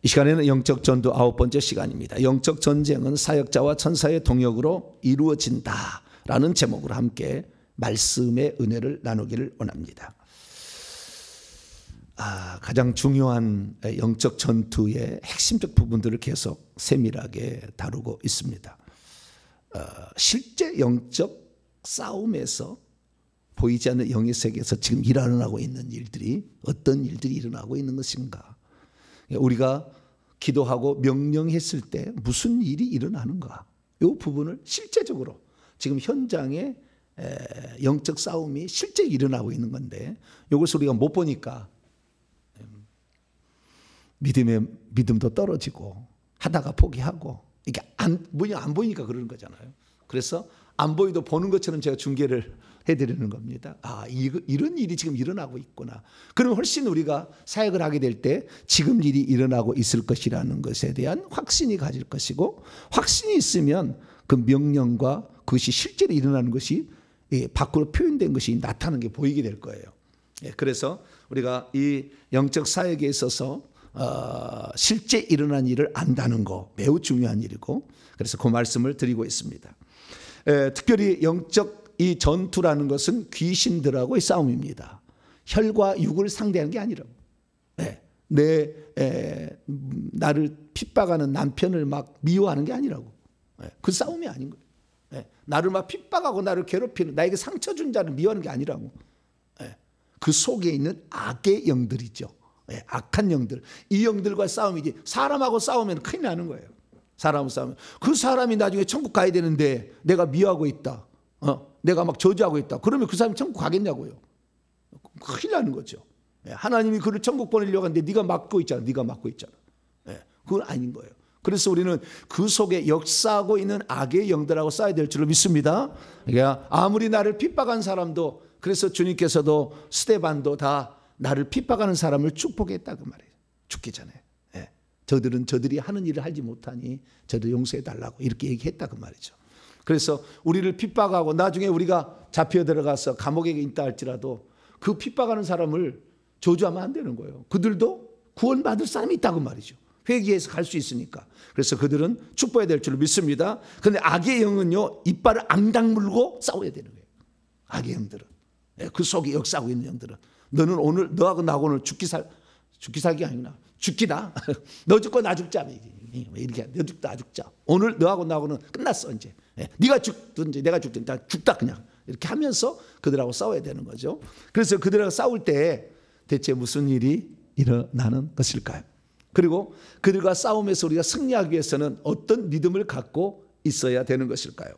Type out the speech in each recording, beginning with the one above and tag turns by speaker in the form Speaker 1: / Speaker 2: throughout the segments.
Speaker 1: 이 시간에는 영적 전도 9번째 시간입니다. 영적 전쟁은 사역자와 천사의 동역으로 이루어진다라는 제목으로 함께 말씀의 은혜를 나누기를 원합니다. 가장 중요한 영적 전투의 핵심적 부분들을 계속 세밀하게 다루고 있습니다. 실제 영적 싸움에서 보이지 않는 영의 세계에서 지금 일어나고 있는 일들이 어떤 일들이 일어나고 있는 것인가, 우리가 기도하고 명령했을 때 무슨 일이 일어나는가, 이 부분을 실제적으로 지금 현장에 영적 싸움이 실제 일어나고 있는 건데, 이것을 우리가 못 보니까 믿음도 떨어지고 하다가 포기하고, 이게 안 보이니까 그러는 거잖아요. 그래서 안 보이도 보는 것처럼 제가 중계를 해드리는 겁니다. 이런 일이 지금 일어나고 있구나. 그럼 훨씬 우리가 사역을 하게 될 때 지금 일이 일어나고 있을 것이라는 것에 대한 확신이 가질 것이고, 확신이 있으면 그 명령과 그것이 실제로 일어나는 것이 밖으로 표현된 것이 나타나는 게 보이게 될 거예요. 그래서 우리가 이 영적 사역에 있어서 실제 일어난 일을 안다는 거 매우 중요한 일이고, 그래서 그 말씀을 드리고 있습니다. 특별히 영적 이 전투라는 것은 귀신들하고의 싸움입니다. 혈과 육을 상대하는 게 아니라고. 나를 핍박하는 남편을 막 미워하는 게 아니라고. 그 싸움이 아닌 거예요. 나를 막 핍박하고 나를 괴롭히는, 나에게 상처 준 자를 미워하는 게 아니라고. 그 속에 있는 악의 영들이죠. 악한 영들. 이 영들과 싸움이지, 사람하고 싸우면 큰일 나는 거예요. 사람하고 싸우면 그 사람이 나중에 천국 가야 되는데 내가 미워하고 있다, 내가 막 저주하고 있다, 그러면 그 사람이 천국 가겠냐고요. 큰일 나는 거죠. 하나님이 그를 천국 보내려고 하는데 네가 막고 있잖아. 그건 아닌 거예요. 그래서 우리는 그 속에 역사하고 있는 악의 영들하고 싸워야 될 줄로 믿습니다. 그러니까 아무리 나를 핍박한 사람도, 그래서 주님께서도 스데반도 다 나를 핍박하는 사람을 축복했다 그 말이에요. 죽기 전에. 저들이 하는 일을 하지 못하니 저들 용서해 달라고 이렇게 얘기했다 그 말이죠. 그래서 우리를 핍박하고 나중에 우리가 잡혀 들어가서 감옥에 있다 할지라도 그 핍박하는 사람을 저주하면 안 되는 거예요. 그들도 구원받을 사람이 있다고 말이죠. 회개해서 갈 수 있으니까. 그래서 그들은 축복해야 될 줄 믿습니다. 그런데 악의 영은요, 이빨을 앙당 물고 싸워야 되는 거예요. 악의 영들은. 그 속에 역사하고 있는 영들은. 너는 오늘 너하고 나하고 오늘 죽기 살기 아니구나. 죽기다. 너 죽고 나 죽자. 이렇게 너 죽다 나 죽자. 오늘 너하고 나하고는 끝났어 이제. 네가 죽든지 내가 죽든지 나 죽다 그냥. 이렇게 하면서 그들하고 싸워야 되는 거죠. 그래서 그들하고 싸울 때 대체 무슨 일이 일어나는 것일까요? 그리고 그들과 싸움에서 우리가 승리하기 위해서는 어떤 믿음을 갖고 있어야 되는 것일까요?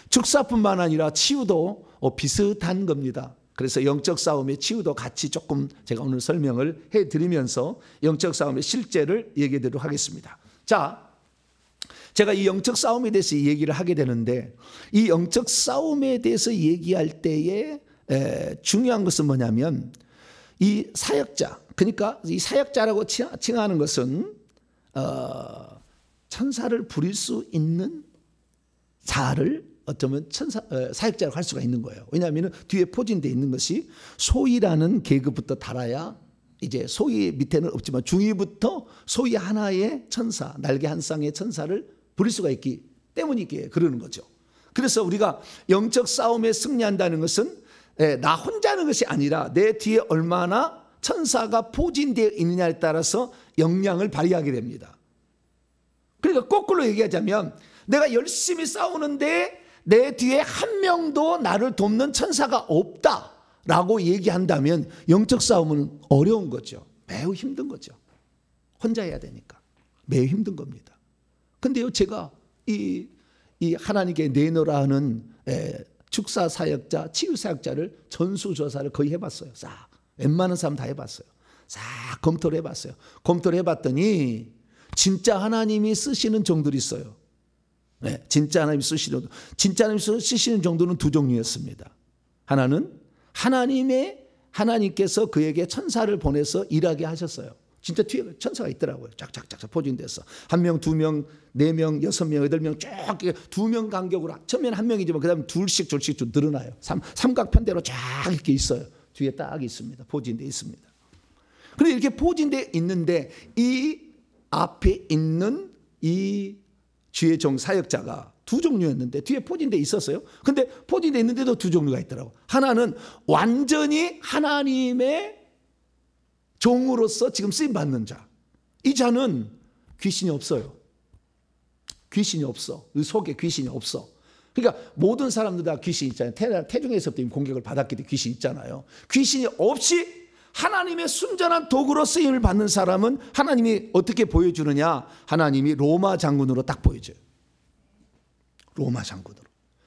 Speaker 1: 축사뿐만 아니라 치유도 비슷한 겁니다. 그래서 영적 싸움의 치유도 같이 조금 제가 오늘 설명을 해드리면서 영적 싸움의 실제를 얘기하도록 하겠습니다. 자, 제가 이 영적 싸움에 대해서 얘기를 하게 되는데, 이 영적 싸움에 대해서 얘기할 때에 중요한 것은 뭐냐면, 이 사역자, 그러니까 이 사역자라고 칭하는 것은 천사를 부릴 수 있는 자를 어쩌면 사역자로 할 수가 있는 거예요. 왜냐하면 뒤에 포진되어 있는 것이 소위라는 계급부터 달아야, 이제 소위 밑에는 없지만 중위부터 소위 하나의 천사, 날개 한 쌍의 천사를 부릴 수가 있기 때문이기에 그러는 거죠. 그래서 우리가 영적 싸움에 승리한다는 것은 나 혼자 하는 것이 아니라 내 뒤에 얼마나 천사가 포진되어 있느냐에 따라서 역량을 발휘하게 됩니다. 그러니까 거꾸로 얘기하자면, 내가 열심히 싸우는데 내 뒤에 한 명도 나를 돕는 천사가 없다라고 얘기한다면 영적 싸움은 어려운 거죠. 매우 힘든 거죠. 혼자 해야 되니까 매우 힘든 겁니다. 근데요, 제가 이 하나님께 내놓으라 하는 축사 사역자, 치유 사역자를 전수조사를 거의 해봤어요. 싹 웬만한 사람 다 해봤어요. 싹 검토를 해봤어요. 검토를 해봤더니 진짜 하나님이 쓰시는 종들이 있어요. 진짜 하나님이 쓰시는 정도는 두 종류였습니다. 하나는 하나님께서 그에게 천사를 보내서 일하게 하셨어요. 진짜 뒤에 천사가 있더라고요. 쫙쫙쫙 포진돼서 1명, 2명, 4명, 6명, 8명 쫙 2명 간격으로, 처음에는 1명이지만 그 다음에 둘씩 늘어나요. 삼각편대로 쫙 이렇게 있어요. 뒤에 딱 있습니다. 포진돼 있습니다. 그런데 이렇게 포진돼 있는데 이 앞에 있는 이 주의 종 사역자가 두 종류였는데 뒤에 포진돼 있었어요. 근데 포진돼 있는데도 두 종류가 있더라고. 하나는 완전히 하나님의 종으로서 지금 쓰임 받는 자. 이 자는 귀신이 없어요. 귀신이 없어. 그 속에 귀신이 없어. 그러니까 모든 사람들 다 귀신 있잖아요. 태중에서부터 공격을 받았기 때문에 귀신 있잖아요. 귀신이 없이 하나님의 순전한 도구로 쓰임을 받는 사람은 하나님이 어떻게 보여주느냐? 하나님이 로마 장군으로 딱 보여줘요. 로마 장군으로.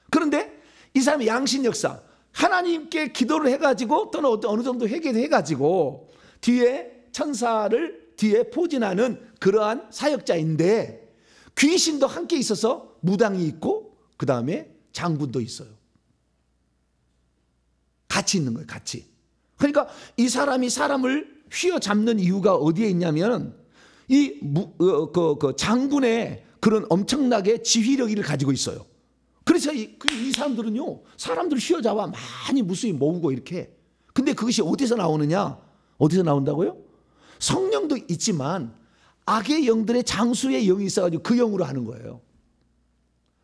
Speaker 1: 그런데 이 사람의 양신 역사, 하나님께 기도를 해가지고 또는 어느 정도 회개를 해가지고 뒤에 천사를 뒤에 포진하는 그러한 사역자인데 귀신도 함께 있어서 무당이 있고 그 다음에 장군도 있어요. 같이 있는 거예요. 같이. 그러니까 이 사람이 사람을 휘어잡는 이유가 어디에 있냐면 이 장군의 그런 엄청나게 지휘력을 가지고 있어요. 그래서 이 사람들은요, 사람들을 휘어잡아 많이 무수히 모으고 이렇게. 근데 그것이 어디서 나오느냐? 어디서 나온다고요? 성령도 있지만 악의 영들의 장수의 영이 있어가지고 그 영으로 하는 거예요.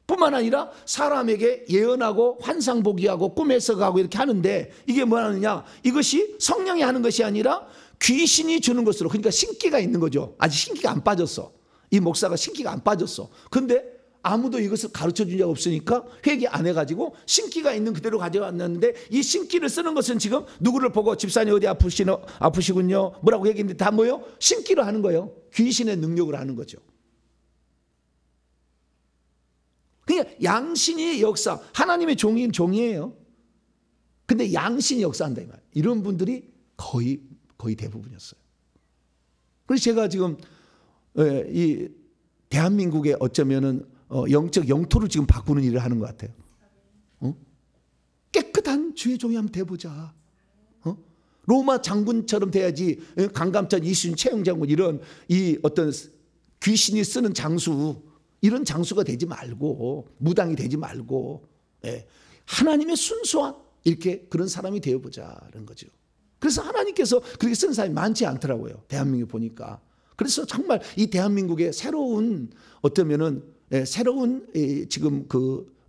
Speaker 1: 뿐만 아니라 사람에게 예언하고 환상보기하고 꿈에서 가고 이렇게 하는데 이게 뭐하느냐? 이것이 성령이 하는 것이 아니라 귀신이 주는 것으로. 그러니까 신기가 있는 거죠. 아직 신기가 안 빠졌어. 이 목사가 신기가 안 빠졌어. 근데 아무도 이것을 가르쳐준 자가 없으니까 회개 안 해가지고 신기가 있는 그대로 가져왔는데 이 신기를 쓰는 것은 지금 누구를 보고 집사님 어디 아프시군요. 뭐라고 얘기했는데 다 뭐요? 신기로 하는 거예요. 귀신의 능력으로 하는 거죠. 그러니까 양신의 역사, 하나님의 종인 종이에요. 근데 양신이 역사한다 이 말. 이런 분들이 거의 대부분이었어요. 그래서 제가 지금 이 대한민국에 어쩌면은 영적 영토를 지금 바꾸는 일을 하는 것 같아요. 깨끗한 주의 종이 한번 돼보자. 로마 장군처럼 돼야지. 강감찬, 이순신, 최영 장군 이런 이 어떤 귀신이 쓰는 장수, 이런 장수가 되지 말고 무당이 되지 말고 하나님의 순수한 이렇게 그런 사람이 되어보자는 거죠. 그래서 하나님께서 그렇게 쓰는 사람이 많지 않더라고요. 대한민국 보니까. 그래서 정말 이 대한민국의 새로운 어쩌면은 새로운 지금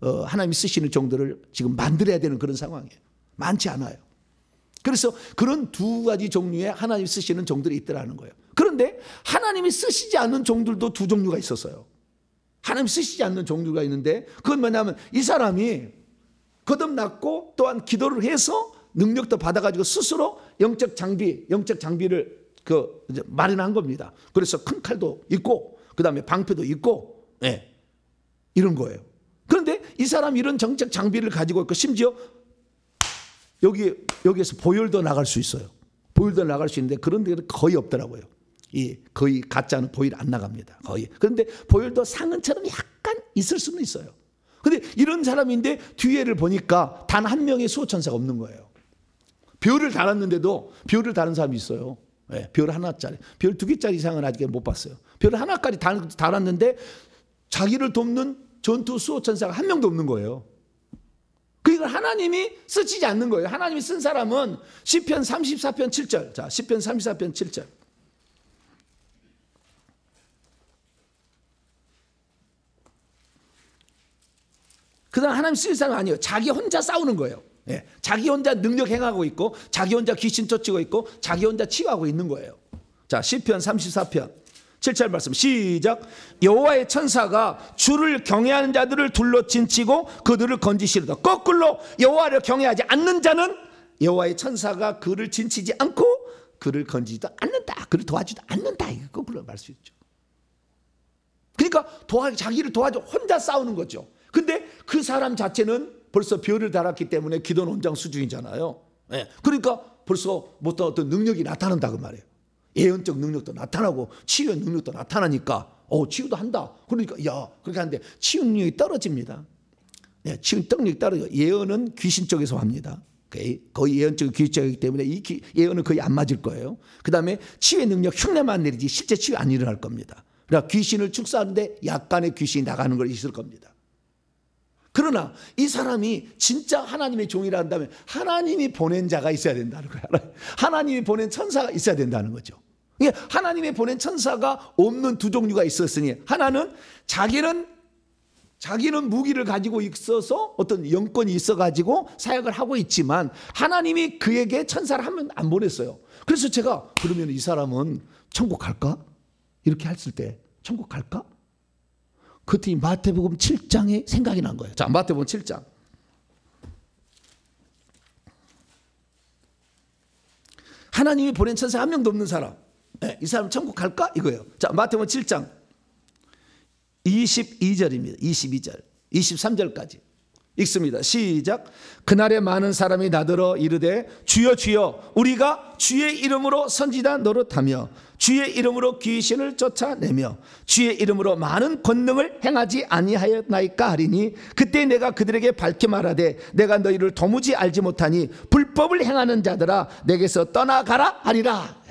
Speaker 1: 하나님이 쓰시는 종들을 지금 만들어야 되는 그런 상황이에요. 많지 않아요. 그래서 그런 두 가지 종류의 하나님이 쓰시는 종들이 있더라는 거예요. 그런데 하나님이 쓰시지 않는 종들도 두 종류가 있었어요. 하나님 쓰시지 않는 종류가 있는데 그건 뭐냐면 이 사람이 거듭났고 또한 기도를 해서 능력도 받아가지고 스스로 영적 장비를 마련한 겁니다. 그래서 큰 칼도 있고 그 다음에 방패도 있고 이런 거예요. 그런데 이 사람이 이런 정적 장비를 가지고 있고 심지어 여기에서 보혈도 나갈 수 있어요. 보혈도 나갈 수 있는데 그런 데는 거의 없더라고요. 거의 가짜는 보혈 안 나갑니다. 거의. 그런데 보혈도 상은처럼 약간 있을 수는 있어요. 그런데 이런 사람인데 뒤에를 보니까 단 한 명의 수호천사가 없는 거예요. 별을 달았는데도 별을 다른 사람이 있어요. 별 하나짜리. 별 2개짜리 이상은 아직 못 봤어요. 별 하나까지 달았는데 자기를 돕는 전투 수호천사가 한 명도 없는 거예요. 그러니까 하나님이 쓰시지 않는 거예요. 하나님이 쓴 사람은 시편 34편 7절. 자, 시편 34편 7절. 그 다음 하나님 쓰는 사람은 아니에요. 자기 혼자 싸우는 거예요. 자기 혼자 능력 행하고 있고 자기 혼자 귀신 쫓고 있고 자기 혼자 치유하고 있는 거예요. 자, 시편 34편 7절 말씀 시작. 여호와의 천사가 주를 경외하는 자들을 둘러 진치고 그들을 건지시리다. 거꾸로 여호와를 경외하지 않는 자는 여호와의 천사가 그를 진치지 않고 그를 건지지도 않는다. 그를 도와주지도 않는다. 이거 거꾸로 말 수 있죠. 그러니까 자기를 도와줘 혼자 싸우는 거죠. 근데 그 사람 자체는 벌써 별을 달았기 때문에 기도 논장 수준이잖아요. 그러니까 벌써 어떤 능력이 나타난다 그 말이에요. 예언적 능력도 나타나고 치유의 능력도 나타나니까 치유도 한다. 그러니까 그렇게 하는데 치유 능력이 떨어집니다. 치유 능력이 떨어져. 예언은 귀신 쪽에서 합니다. 거의 예언적인 귀신 쪽이기 때문에 이 예언은 거의 안 맞을 거예요. 그 다음에 치유의 능력 흉내만 내리지 실제 치유 안 일어날 겁니다. 그러니까 귀신을 축사하는데 약간의 귀신이 나가는 걸 있을 겁니다. 그러나 이 사람이 진짜 하나님의 종이라 한다면 하나님이 보낸 자가 있어야 된다는 거예요. 하나님이 보낸 천사가 있어야 된다는 거죠. 하나님이 보낸 천사가 없는 두 종류가 있었으니, 하나는 자기는 무기를 가지고 있어서 어떤 영권이 있어가지고 사역을 하고 있지만 하나님이 그에게 천사를 한 명 안 보냈어요. 그래서 제가 그러면 이 사람은 천국 갈까? 이렇게 했을 때 천국 갈까? 그때 마태복음 7장에 생각이 난 거예요. 자, 마태복음 7장. 하나님이 보낸 천사 한 명도 없는 사람, 이 사람 천국 갈까? 이거예요. 자, 마태복음 7장 22절입니다. 22절, 23절까지 읽습니다. 시작. 그날에 많은 사람이 나더러 이르되 주여 주여 우리가 주의 이름으로 선지자 노릇하며 주의 이름으로 귀신을 쫓아내며 주의 이름으로 많은 권능을 행하지 아니하였나이까 하리니 그때 내가 그들에게 밝히 말하되 내가 너희를 도무지 알지 못하니 불법을 행하는 자들아 내게서 떠나가라 하리라.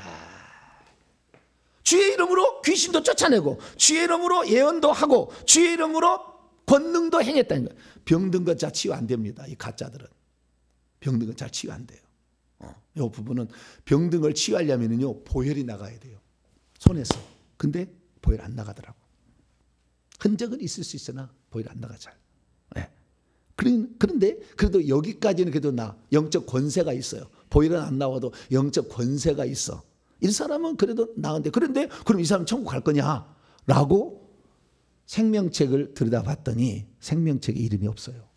Speaker 1: 주의 이름으로 귀신도 쫓아내고 주의 이름으로 예언도 하고 주의 이름으로 권능도 행했다는 거예요. 병든 것 잘 치유 안 됩니다. 이 가짜들은 병든 것 잘 치유 안 돼요. 이 부분은 병든 걸 치유하려면요 보혈이 나가야 돼요. 손에서. 근데 보혈 안 나가더라고. 흔적은 있을 수 있으나 보혈 안 나가 잘. 그런데 그래도 여기까지는 그래도 영적 권세가 있어요. 보혈은 안 나와도 영적 권세가 있어. 이 사람은 그래도 나은데, 그런데 그럼 이 사람 천국 갈 거냐? 라고 생명책을 들여다봤더니 생명책에 이름이 없어요.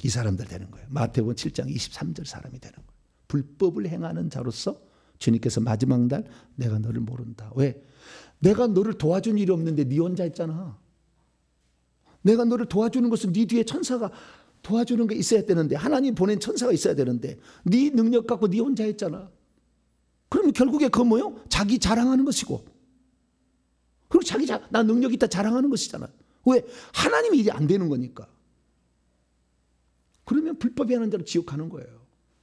Speaker 1: 이 사람들 되는 거예요. 마태복음 7장 23절 사람이 되는 거예요. 불법을 행하는 자로서 주님께서 마지막 날 내가 너를 모른다. 왜? 내가 너를 도와준 일이 없는데 네 혼자 있잖아. 내가 너를 도와주는 것은 네 뒤에 천사가 도와주는 게 있어야 되는데, 하나님 보낸 천사가 있어야 되는데 네 능력 갖고 네 혼자 했잖아. 그러면 결국에 그건 뭐요? 자기 자랑하는 것이고, 그리고 나 능력 있다 자랑하는 것이잖아. 왜? 하나님의 일이 안 되는 거니까. 그러면 불법이 하는 자로 지옥 가는 거예요.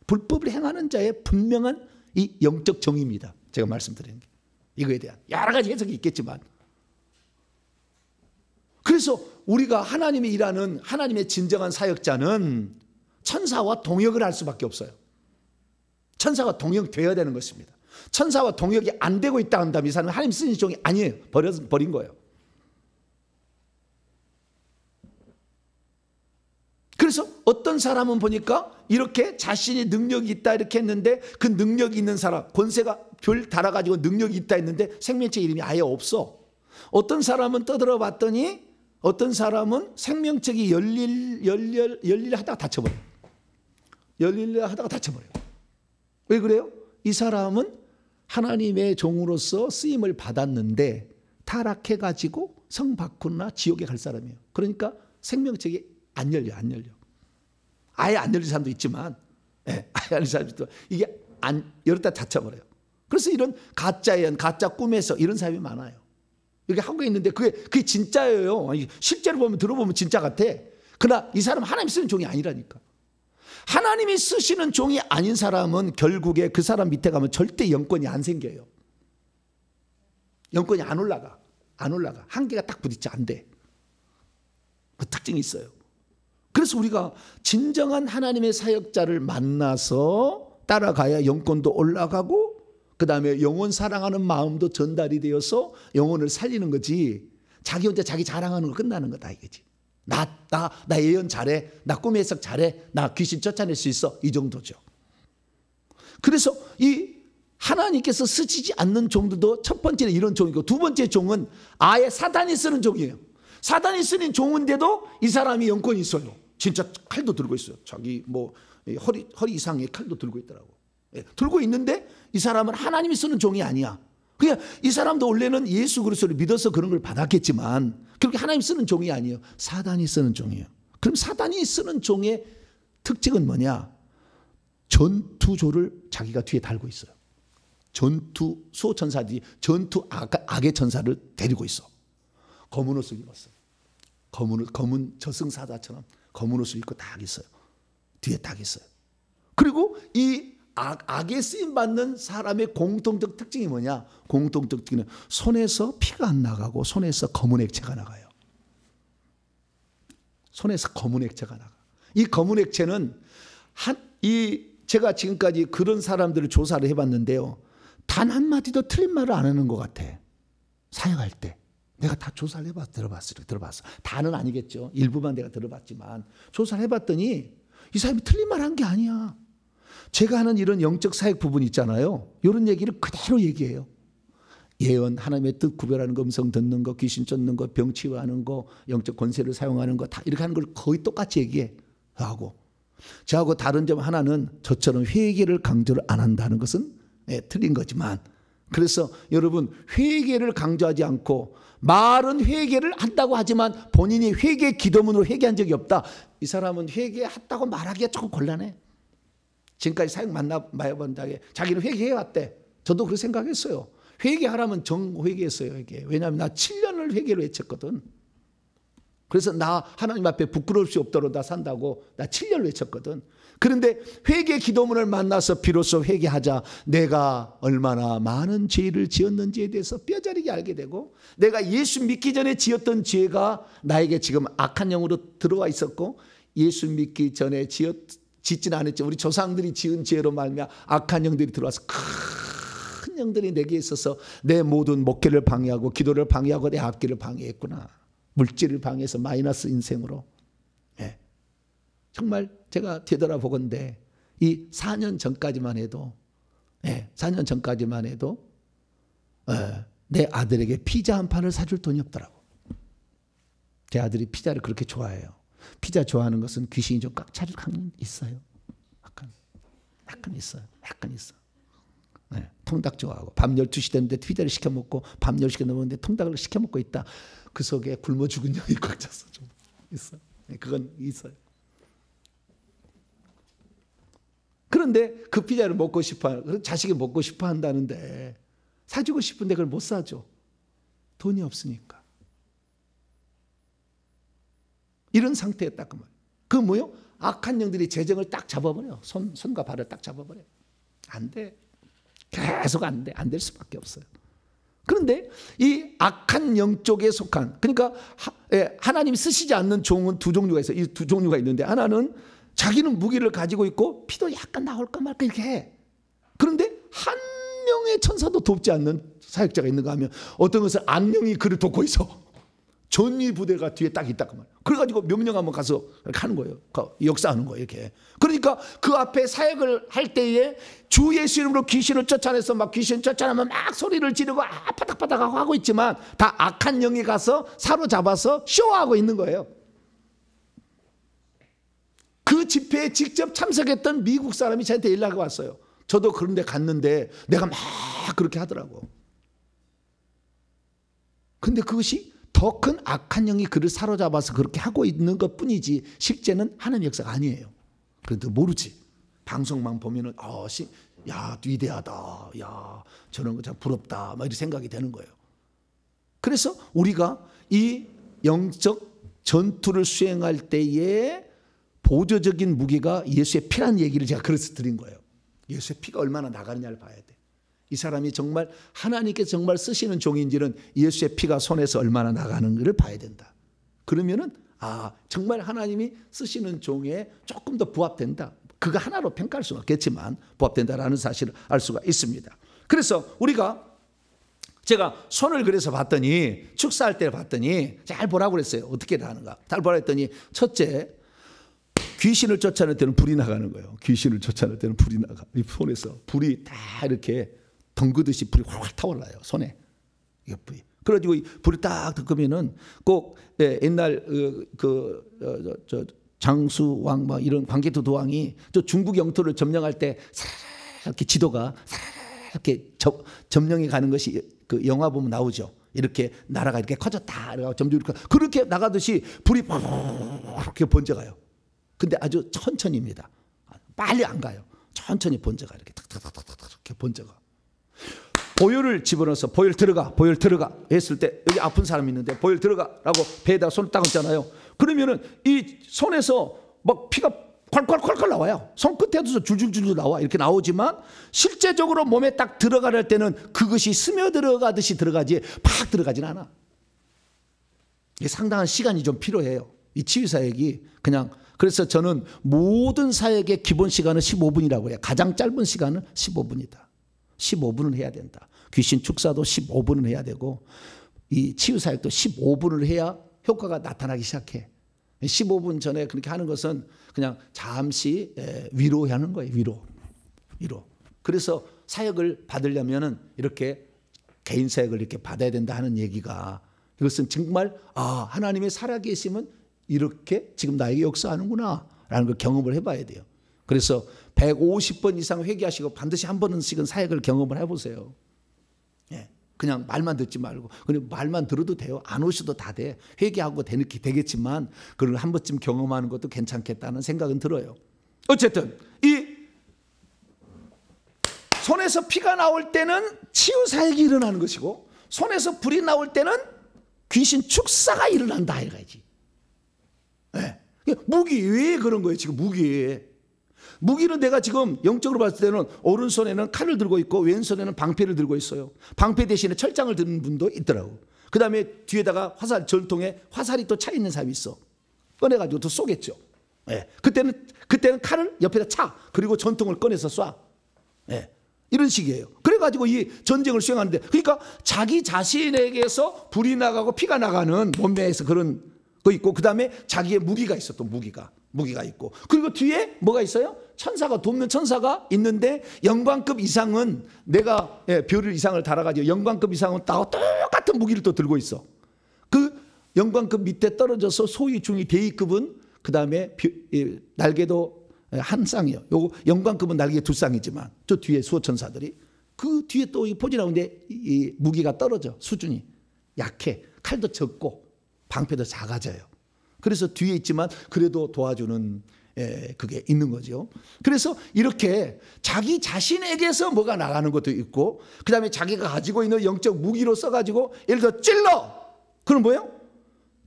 Speaker 1: 불법을 행하는 자의 분명한 이 영적 정의입니다. 제가 말씀드리는 게. 이거에 대한 여러 가지 해석이 있겠지만, 그래서 우리가 하나님이 일하는 하나님의 진정한 사역자는 천사와 동역을 할 수밖에 없어요. 천사와 동역되어야 되는 것입니다. 천사와 동역이 안 되고 있다 한다면 이 사람은 하나님 쓰신 종이 아니에요. 버린 거예요. 그래서 어떤 사람은 보니까 이렇게 자신이 능력이 있다 이렇게 했는데, 그 능력이 있는 사람, 권세가 별 달아가지고 능력이 있다 했는데 생명체 이름이 아예 없어. 어떤 사람은 떠들어 봤더니 어떤 사람은 생명책이 열릴 하다가 다쳐버려요. 열릴 하다가 다쳐버려요. 왜 그래요? 이 사람은 하나님의 종으로서 쓰임을 받았는데 타락해가지고 성 밖으로나 지옥에 갈 사람이에요. 그러니까 생명책이 안 열려. 아예 안 열린 사람도 있지만, 아예 안 열린 사람도 있지만 이게 열었다 다쳐버려요. 그래서 이런 가짜 예언, 가짜 꿈에서 이런 사람이 많아요. 이렇게 하고 있는데 그게 진짜예요. 실제로 들어보면 진짜 같아. 그러나 이 사람은 하나님 쓰는 종이 아니라니까. 하나님이 쓰시는 종이 아닌 사람은 결국에 그 사람 밑에 가면 절대 영권이 안 생겨요. 영권이 안 올라가. 한계가 딱 부딪혀 안 돼. 그 특징이 있어요. 그래서 우리가 진정한 하나님의 사역자를 만나서 따라가야 영권도 올라가고, 그 다음에 영혼 사랑하는 마음도 전달이 되어서 영혼을 살리는 거지, 자기 혼자 자기 자랑하는 거 끝나는 거다 이거지. 나 예언 잘해, 나 꿈 해석 잘해, 나 귀신 쫓아낼 수 있어, 이 정도죠. 그래서 이 하나님께서 쓰시지 않는 종들도 첫 번째는 이런 종이고, 두 번째 종은 아예 사단이 쓰는 종이에요. 사단이 쓰는 종인데도 이 사람이 영권이 있어요. 진짜 칼도 들고 있어요. 자기 허리 이상의 칼도 들고 있더라고. 들고 있는데 이 사람은 하나님이 쓰는 종이 아니야. 그냥 이 사람도 원래는 예수 그리스도를 믿어서 그런 걸 받았겠지만 그렇게 하나님 쓰는 종이 아니에요. 사단이 쓰는 종이에요. 그럼 사단이 쓰는 종의 특징은 뭐냐? 전투조를 자기가 뒤에 달고 있어요. 전투 수호천사들이 전투 악의 천사를 데리고 있어. 검은 옷을 입었어요. 검은 저승사자처럼 검은 옷을 입고 딱 있어요. 뒤에 딱 있어요. 그리고 이 악에 쓰임받는 사람의 공통적 특징이 뭐냐? 공통적 특징은 손에서 피가 안 나가고 손에서 검은 액체가 나가요. 손에서 검은 액체가 나가. 이 검은 액체는 제가 지금까지 그런 사람들을 조사를 해봤는데요. 단 한마디도 틀린 말을 안 하는 것 같아. 사역할 때. 내가 다 조사를 해봤어. 들어봤어. 다는 아니겠죠. 일부만 내가 들어봤지만 조사를 해봤더니 이 사람이 틀린 말 한 게 아니야. 제가 하는 이런 영적 사역 부분 있잖아요. 이런 얘기를 그대로 얘기해요. 예언, 하나님의 뜻 구별하는 거, 음성 듣는 거, 귀신 쫓는 거, 병 치유하는 거, 영적 권세를 사용하는 거 다 이렇게 하는 걸 거의 똑같이 얘기해. 하고 저하고 다른 점 하나는 저처럼 회개를 강조를 안 한다는 것은 틀린 거지만, 그래서 여러분 회개를 강조하지 않고 말은 회개를 한다고 하지만 본인이 회개 기도문으로 회개한 적이 없다. 이 사람은 회개했다고 말하기가 조금 곤란해. 지금까지 사역 만나본 적에 자기는 회개해왔대. 저도 그렇게 생각했어요. 회개하라면 정회개했어요. 회개. 왜냐하면 나 7년을 회개로 외쳤거든. 그래서 나 하나님 앞에 부끄러울 수 없도록 나 산다고 나 7년을 외쳤거든. 그런데 회개 기도문을 만나서 비로소 회개하자 내가 얼마나 많은 죄를 지었는지에 대해서 뼈저리게 알게 되고, 내가 예수 믿기 전에 지었던 죄가 나에게 지금 악한 영으로 들어와 있었고, 예수 믿기 전에 짓지는 않았죠. 우리 조상들이 지은 죄로 말미암아 악한 영들이 들어와서 큰 영들이 내게 있어서 내 모든 목회를 방해하고 기도를 방해하고 내 앞길을 방해했구나. 물질을 방해해서 마이너스 인생으로. 예. 정말 제가 되돌아보건대 이 4년 전까지만 해도 4년 전까지만 해도 내 아들에게 피자 한 판을 사줄 돈이 없더라고. 제 아들이 피자를 그렇게 좋아해요. 피자 좋아하는 것은 귀신이 좀 꽉 차줄 확률이 있어요. 약간 있어요. 네, 통닭 좋아하고 밤 12시 됐는데 피자를 시켜 먹고 밤 10시가 넘었는데 통닭을 시켜 먹고 있다. 그 속에 굶어 죽은 영이 꽉 찼어. 좀 있어. 네, 그건 있어요. 그런데 그 피자를 먹고 싶어, 자식이 먹고 싶어 한다는데 사주고 싶은데 그걸 못 사줘. 돈이 없으니까. 이런 상태였다 그 말. 그 뭐요? 악한 영들이 재정을 딱 잡아버려. 손과 발을 딱 잡아버려. 안 돼. 계속 안 돼. 안 될 수밖에 없어요. 그런데 이 악한 영 쪽에 속한, 그러니까 하나님이 쓰시지 않는 종은 두 종류가 있어요. 이 두 종류가 있는데, 하나는 자기는 무기를 가지고 있고 피도 약간 나올까 말까 이렇게 해. 그런데 한 명의 천사도 돕지 않는 사역자가 있는가 하면 어떤 것은 악령이 그를 돕고 있어. 전위 부대가 뒤에 딱 있다 그 말이야. 그래가지고 명령하면 가서 이렇게 하는 거예요. 역사하는 거예요. 이렇게. 그러니까 그 앞에 사역을 할 때에 주 예수 이름으로 귀신을 쫓아내서 막 귀신 쫓아내면 막 소리를 지르고 파닥파닥 하고 있지만 다 악한 영이 가서 사로잡아서 쇼하고 있는 거예요. 그 집회에 직접 참석했던 미국 사람이 저한테 연락이 왔어요. 저도 그런 데 갔는데 내가 막 그렇게 하더라고. 근데 그것이 더 큰 악한 영이 그를 사로잡아서 그렇게 하고 있는 것뿐이지 실제는 하는 역사가 아니에요. 그래도 모르지. 방송만 보면은 야 위대하다, 야 저런 거 참 부럽다, 막 이런 생각이 되는 거예요. 그래서 우리가 이 영적 전투를 수행할 때에 보조적인 무기가 예수의 피라는 얘기를 제가 그래서 드린 거예요. 예수의 피가 얼마나 나가느냐를 봐야 돼. 이 사람이 정말 하나님께 정말 쓰시는 종인지는 예수의 피가 손에서 얼마나 나가는지를 봐야 된다. 그러면은 정말 하나님이 쓰시는 종에 조금 더 부합된다. 그거 하나로 평가할 수는 없겠지만 부합된다라는 사실을 알 수가 있습니다. 그래서 제가 손을 그래서 봤더니, 축사할 때 봤더니 잘 보라고 그랬어요. 어떻게 하는가. 잘 보라 했더니, 첫째, 귀신을 쫓아낼 때는 불이 나가는 거예요. 귀신을 쫓아낼 때는 불이 나가. 이 손에서 불이 다 이렇게 덩그듯이 불이 활활 타올라요. 손에. 이게 불이. 그래가지고 불이 딱 끄면은 꼭 옛날 장수왕 막 이런 광개토 도왕이 저 중국 영토를 점령할 때 이렇게 지도가 이렇게 점령해 가는 것이 그 영화 보면 나오죠. 이렇게 나라가 이렇게 커졌다. 점점 그렇게 나가듯이 불이 이렇게 번져가요. 근데 아주 천천히입니다. 빨리 안 가요. 천천히 번져가. 이렇게 탁탁탁탁 이렇게 번져가. 보혈을 집어넣어서 보혈 들어가 했을 때, 여기 아픈 사람이 있는데 보혈 들어가라고 배에다가 손을 딱 얹잖아요. 그러면은 이 손에서 막 피가 콸콸콸콸 나와요. 손끝에도 줄줄줄 나와. 이렇게 나오지만 실제적으로 몸에 딱 들어갈 때는 그것이 스며들어가듯이 들어가지 팍 들어가진 않아. 이게 상당한 시간이 좀 필요해요. 이 치유사역이 그냥. 그래서 저는 모든 사역의 기본 시간은 15분이라고 해요. 가장 짧은 시간은 15분이다. 15분은 해야 된다. 귀신 축사도 15분은 해야 되고 이 치유사역도 15분을 해야 효과가 나타나기 시작해. 15분 전에 그렇게 하는 것은 그냥 잠시 위로하는 거예요. 위로. 그래서 사역을 받으려면은 이렇게 개인 사역을 이렇게 받아야 된다 하는 얘기가, 이것은 정말 하나님의 살아계심은 이렇게 지금 나에게 역사하는구나 라는 걸 경험을 해봐야 돼요. 그래서 150번 이상 회개하시고 반드시 한 번씩은 사역을 경험을 해보세요. 그냥 말만 듣지 말고, 그냥 말만 들어도 돼요. 안 오셔도 다 돼. 회개하고 되겠지만 그걸 한 번쯤 경험하는 것도 괜찮겠다는 생각은 들어요. 어쨌든 이 손에서 피가 나올 때는 치유 사역이 일어나는 것이고, 손에서 불이 나올 때는 귀신 축사가 일어난다 해가지. 무기 왜 그런 거예요? 지금 무기는 내가 지금 영적으로 봤을 때는 오른손에는 칼을 들고 있고 왼손에는 방패를 들고 있어요. 방패 대신에 철장을 드는 분도 있더라고. 그 다음에 뒤에다가 화살, 전통에 화살이 또 차 있는 사람이 있어. 꺼내가지고 또 쏘겠죠. 그때는 칼을 옆에다 차. 그리고 전통을 꺼내서 쏴. 이런 식이에요. 그래가지고 이 전쟁을 수행하는데, 그러니까 자기 자신에게서 불이 나가고 피가 나가는 몸매에서 그런 거 있고, 그 다음에 자기의 무기가 있어. 또 무기가 있고, 그리고 뒤에 뭐가 있어요? 천사가, 돕는 천사가 있는데, 영광급 이상은 내가 별을 이상을 달아가지고 영광급 이상은 똑같은 무기를 또 들고 있어. 그 영광급 밑에 떨어져서 소위 중위 대위급은 그 다음에 날개도 한 쌍이요. 요거 영광급은 날개 두 쌍이지만 저 뒤에 수호천사들이 그 뒤에 또 포진하는데 이 무기가 떨어져. 수준이 약해. 칼도 적고 방패도 작아져요. 그래서 뒤에 있지만 그래도 도와주는 그게 있는 거죠. 그래서 이렇게 자기 자신에게서 뭐가 나가는 것도 있고, 그 다음에 자기가 가지고 있는 영적 무기로 써가지고 예를 들어 찔러. 그럼 뭐예요?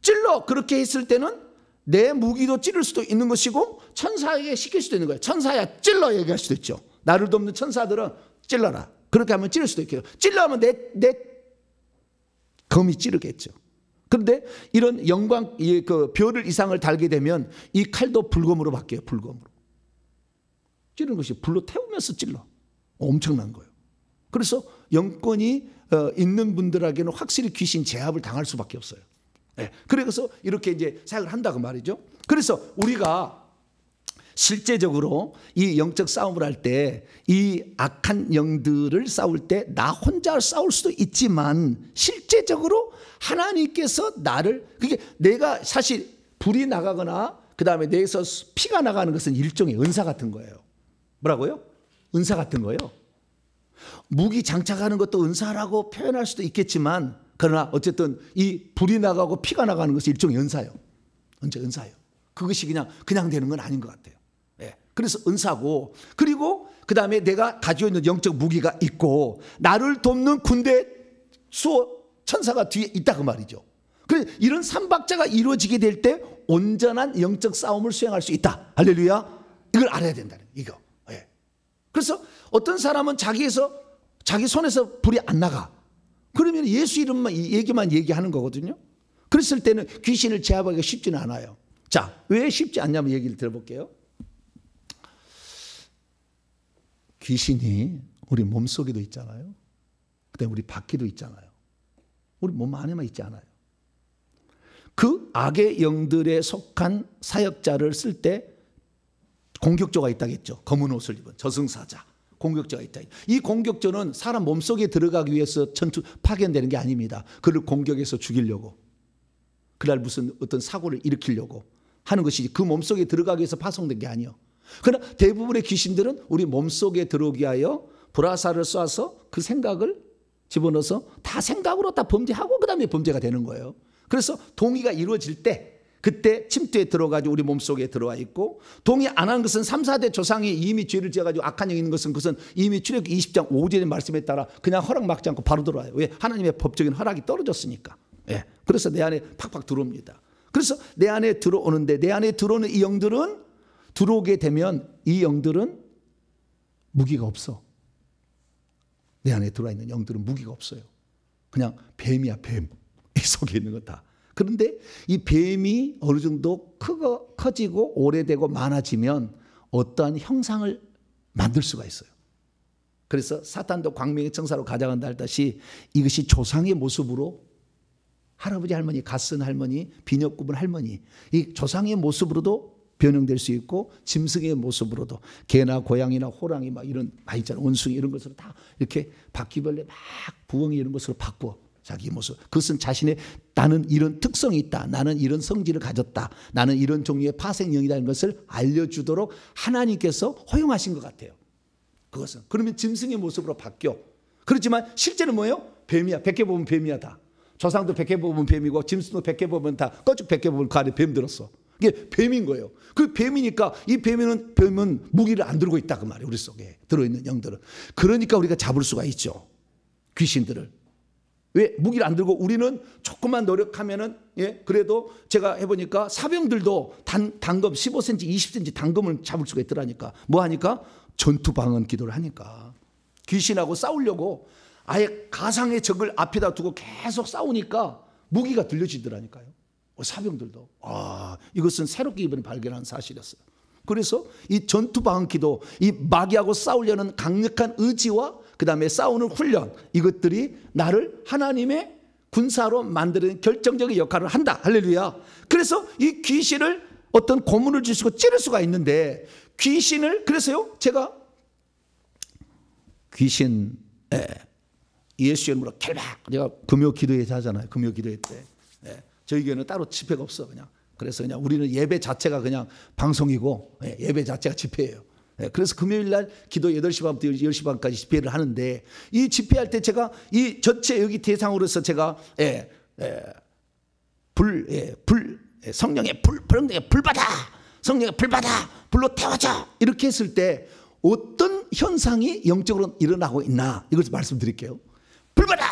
Speaker 1: 찔러. 그렇게 했을 때는 내 무기도 찌를 수도 있는 것이고 천사에게 시킬 수도 있는 거예요. 천사야 찔러 얘기할 수도 있죠. 나를 돕는 천사들은 찔러라. 그렇게 하면 찌를 수도 있겠죠. 찔러하면 내 검이 찌르겠죠. 그런데 이런 영광, 그 별을 이상을 달게 되면 이 칼도 불검으로 바뀌어요. 불검으로. 찌르는 것이 불로 태우면서 찔러. 엄청난 거예요. 그래서 영권이 있는 분들에게는 확실히 귀신 제압을 당할 수밖에 없어요. 그래서 이렇게 이제 사역을 한다고 말이죠. 그래서 우리가 실제적으로 이 영적 싸움을 할 때 이 악한 영들을 싸울 때 나 혼자 싸울 수도 있지만 실제적으로 하나님께서 나를, 그게 내가 사실 불이 나가거나 그 다음에 내에서 피가 나가는 것은 일종의 은사 같은 거예요. 뭐라고요? 은사 같은 거예요. 무기 장착하는 것도 은사라고 표현할 수도 있겠지만, 그러나 어쨌든 이 불이 나가고 피가 나가는 것이 일종의 은사예요. 은사예요. 그것이 그냥 되는 건 아닌 것 같아요. 그래서 은사고, 그리고 그 다음에 내가 가지고 있는 영적 무기가 있고 나를 돕는 군대 수호 천사가 뒤에 있다 그 말이죠. 그래서 이런 삼박자가 이루어지게 될 때 온전한 영적 싸움을 수행할 수 있다. 할렐루야. 이걸 알아야 된다는 이거. 그래서 어떤 사람은 자기 손에서 불이 안 나가. 그러면 예수 이름만 얘기만 얘기하는 거거든요. 그랬을 때는 귀신을 제압하기가 쉽지는 않아요. 자, 왜 쉽지 않냐면 얘기를 들어볼게요. 귀신이 우리 몸속에도 있잖아요. 그다음에 우리 밖에도 있잖아요. 우리 몸 안에만 있지 않아요. 그 악의 영들에 속한 사역자를 쓸 때 공격조가 있다겠죠. 검은 옷을 입은 저승사자. 공격자가 있다. 이 공격자는 사람 몸속에 들어가기 위해서 파견되는 게 아닙니다. 그를 공격해서 죽이려고, 그날 무슨 어떤 사고를 일으키려고 하는 것이지, 그 몸속에 들어가기 위해서 파송된 게 아니에요. 그러나 대부분의 귀신들은 우리 몸속에 들어오기 위하여 불화살을 쏴서 그 생각을 집어넣어서 다 생각으로 다 범죄하고 그 다음에 범죄가 되는 거예요. 그래서 동의가 이루어질 때 그때 침투에 들어가지고 우리 몸속에 들어와 있고, 동의 안 한 것은 3, 4대 조상이 이미 죄를 지어가지고 악한 영이 있는 것은 그것은 이미 출애굽기 20장 5절의 말씀에 따라 그냥 허락 막지 않고 바로 들어와요. 왜? 하나님의 법적인 허락이 떨어졌으니까. 그래서 내 안에 팍팍 들어옵니다. 그래서 내 안에 들어오는데, 내 안에 들어오는 이 영들은 들어오게 되면 이 영들은 무기가 없어. 내 안에 들어와 있는 영들은 무기가 없어요. 그냥 뱀이야, 뱀. 이 속에 있는 거 다. 그런데 이 뱀이 어느 정도 커지고 오래되고 많아지면 어떠한 형상을 만들 수가 있어요. 그래서 사탄도 광명의 청사로 가져간다 할듯이 이것이 조상의 모습으로 할아버지 할머니, 갓쓴 할머니, 비녀 굽은 할머니, 이 조상의 모습으로도 변형될 수 있고 짐승의 모습으로도 개나 고양이나 호랑이 막 이런 많이 있잖아요. 원숭이 이런 것으로 다 이렇게 바퀴벌레 막 부엉이 이런 것으로 바꾸어. 자기 모습. 그것은 자신의 나는 이런 특성이 있다. 나는 이런 성질을 가졌다. 나는 이런 종류의 파생형이라는 것을 알려주도록 하나님께서 허용하신 것 같아요. 그것은. 그러면 짐승의 모습으로 바뀌어. 그렇지만 실제는 뭐예요? 뱀이야. 100개 보면 뱀이야 다. 조상도 100개 보면 뱀이고 짐승도 100개 보면 다 꺼쭉 100개 보면 그 안에 뱀 들었어. 이게 뱀인 거예요. 그 뱀이니까 이 뱀은 무기를 안 들고 있다 그 말이에요. 우리 속에 들어있는 영들은. 그러니까 우리가 잡을 수가 있죠. 귀신들을. 왜? 무기를 안 들고 우리는 조금만 노력하면은, 예, 그래도 제가 해보니까 사병들도 단검 15cm, 20cm 단검을 잡을 수가 있더라니까. 뭐 하니까? 전투방언 기도를 하니까. 귀신하고 싸우려고 아예 가상의 적을 앞에다 두고 계속 싸우니까 무기가 들려지더라니까요. 사병들도. 이것은 새롭게 이번에 발견한 사실이었어요. 그래서 이 전투방언 기도, 이 마귀하고 싸우려는 강력한 의지와 그 다음에 싸우는 훈련, 이것들이 나를 하나님의 군사로 만드는 결정적인 역할을 한다. 할렐루야. 그래서 이 귀신을 어떤 고문을 주시고 찌를 수가 있는데, 귀신을, 그래서요 제가 귀신 예수 이름으로 결박, 내가 금요 기도회 하잖아요. 금요 기도회 때 저희 교회는 따로 집회가 없어. 그래서 그냥 우리는 예배 자체가 그냥 방송이고, 예배 자체가 집회예요. 그래서 금요일 날 기도 8시 반부터 10시 반까지 집회를 하는데, 이 집회할 때 제가 이 전체 여기 대상으로서 제가 성령의 불 받아, 성령의 불 받아, 불로 태워져, 이렇게 했을 때 어떤 현상이 영적으로 일어나고 있나, 이걸 말씀드릴게요. 불 받아